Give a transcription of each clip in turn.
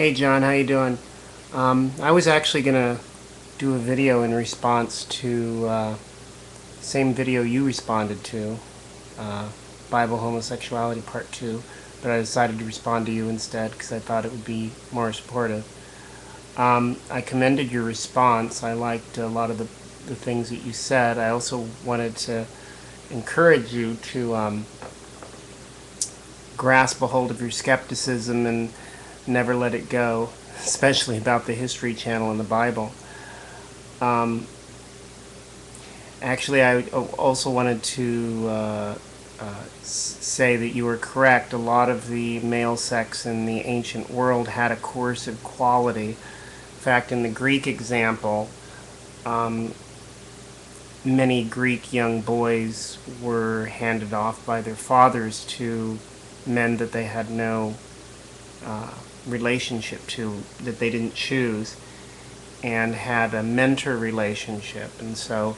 Hey John, how you doing? I was actually gonna do a video in response to same video you responded to, uh, Bible Homosexuality Part 2, but I decided to respond to you instead because I thought it would be more supportive. I commended your response. I liked a lot of the things that you said. I also wanted to encourage you to grasp a hold of your skepticism and never let it go, especially about the History Channel and the Bible. Um, Actually, I also wanted to say that you were correct. A lot of the male sex in the ancient world had a coercive quality. In fact, in the Greek example, um, many Greek young boys were handed off by their fathers to men that they had no uh, relationship to, that they didn't choose, and had a mentor relationship. And so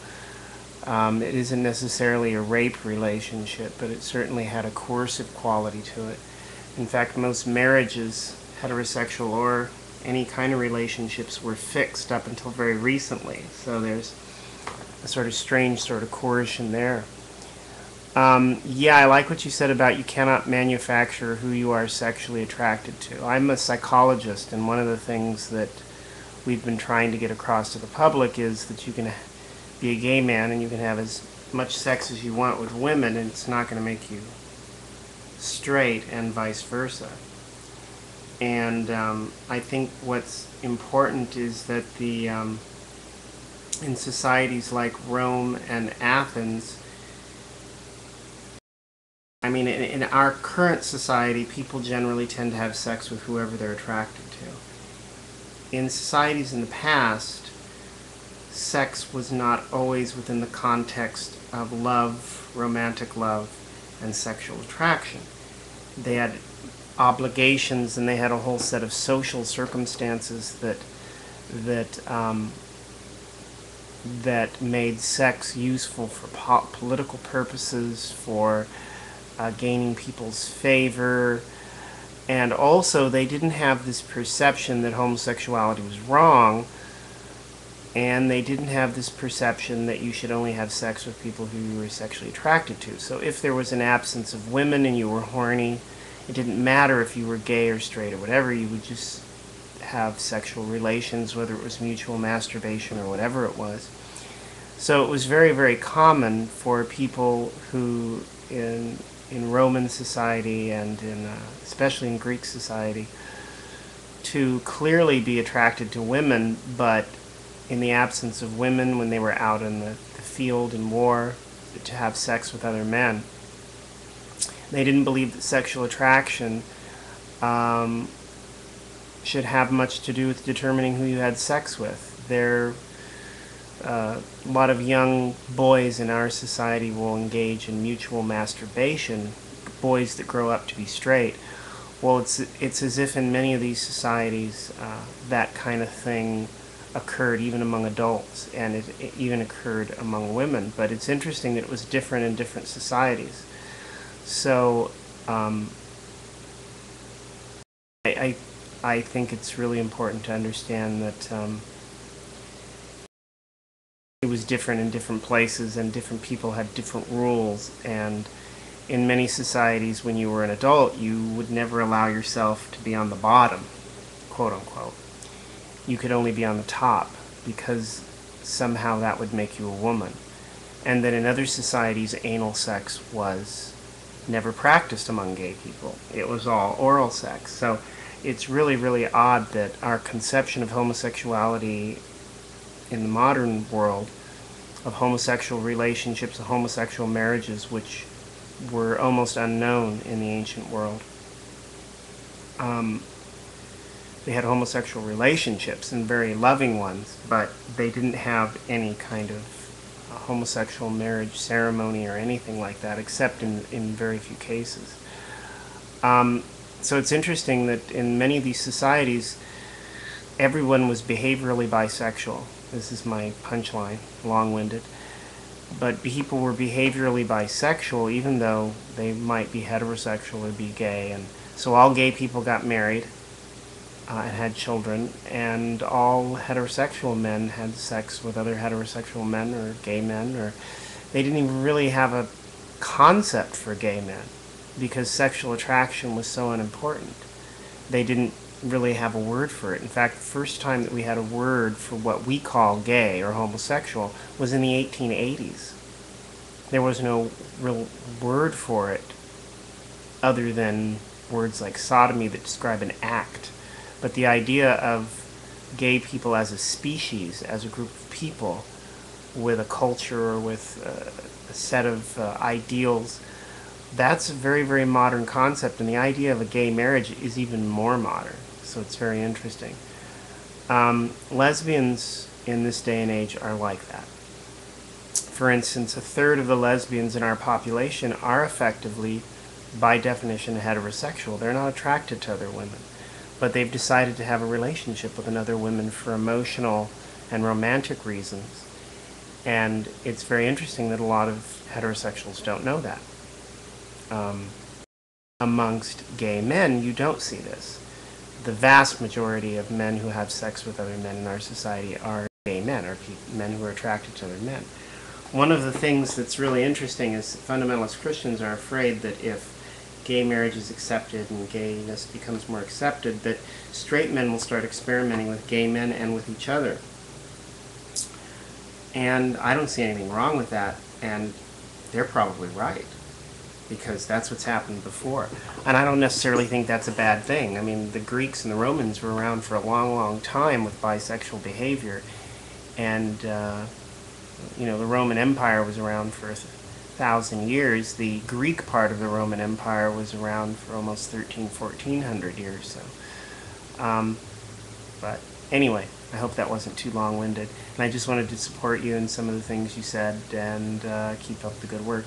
it isn't necessarily a rape relationship, but it certainly had a coercive quality to it. In fact, most marriages, heterosexual or any kind of relationships, were fixed up until very recently. So there's a sort of strange sort of coercion there. Yeah, I like what you said about you cannot manufacture who you are sexually attracted to. I'm a psychologist, and one of the things that we've been trying to get across to the public is that you can be a gay man and you can have as much sex as you want with women, and it's not going to make you straight, and vice versa. And I think what's important is that in societies like Rome and Athens, I mean, in our current society, people generally tend to have sex with whoever they're attracted to. In societies in the past, sex was not always within the context of love, romantic love, and sexual attraction. They had obligations, and they had a whole set of social circumstances that made sex useful for political purposes, for gaining people's favor, and also they didn't have this perception that homosexuality was wrong, and they didn't have this perception that you should only have sex with people who you were sexually attracted to. So if there was an absence of women and you were horny, it didn't matter if you were gay or straight or whatever, you would just have sexual relations, whether it was mutual masturbation or whatever it was. So it was very, very common for people who in Roman society and especially in Greek society to clearly be attracted to women, but in the absence of women, when they were out in the field in war, to have sex with other men. They didn't believe that sexual attraction should have much to do with determining who you had sex with. A lot of young boys in our society will engage in mutual masturbation, boys that grow up to be straight. Well, it's as if in many of these societies that kind of thing occurred even among adults, and it even occurred among women. But it's interesting that it was different in different societies. So I, I think it's really important to understand that it was different in different places, and different people had different rules. And in many societies, when you were an adult, you would never allow yourself to be on the bottom, quote unquote. You could only be on the top, because somehow that would make you a woman. And then in other societies, anal sex was never practiced among gay people. It was all oral sex. So it's really, really odd that our conception of homosexuality in the modern world, of homosexual relationships, of homosexual marriages, which were almost unknown in the ancient world. They had homosexual relationships, and very loving ones, but they didn't have any kind of homosexual marriage ceremony or anything like that, except in very few cases. So it's interesting that in many of these societies, everyone was behaviorally bisexual. This is my punchline, long-winded. But people were behaviorally bisexual even though they might be heterosexual or be gay. And so all gay people got married, and had children, and all heterosexual men had sex with other heterosexual men or gay men, or they didn't even really have a concept for gay men because sexual attraction was so unimportant. They didn't really have a word for it. In fact, the first time that we had a word for what we call gay or homosexual was in the 1880s. There was no real word for it other than words like sodomy that describe an act. But the idea of gay people as a species, as a group of people with a culture or with a set of ideals, that's a very, very modern concept. And the idea of a gay marriage is even more modern. So it's very interesting. Lesbians in this day and age are like that. For instance, a third of the lesbians in our population are effectively, by definition, heterosexual. They're not attracted to other women, but they've decided to have a relationship with another woman for emotional and romantic reasons. And it's very interesting that a lot of heterosexuals don't know that. Amongst gay men, you don't see this. The vast majority of men who have sex with other men in our society are gay men, or men who are attracted to other men. One of the things that's really interesting is fundamentalist Christians are afraid that if gay marriage is accepted and gayness becomes more accepted, that straight men will start experimenting with gay men and with each other. And I don't see anything wrong with that, and they're probably right, because that's what's happened before. And I don't necessarily think that's a bad thing. I mean, the Greeks and the Romans were around for a long, long time with bisexual behavior, and the Roman Empire was around for 1,000 years. The Greek part of the Roman Empire was around for almost 1,400 years. But anyway, I hope that wasn't too long-winded. And I just wanted to support you in some of the things you said and keep up the good work.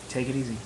Take it easy.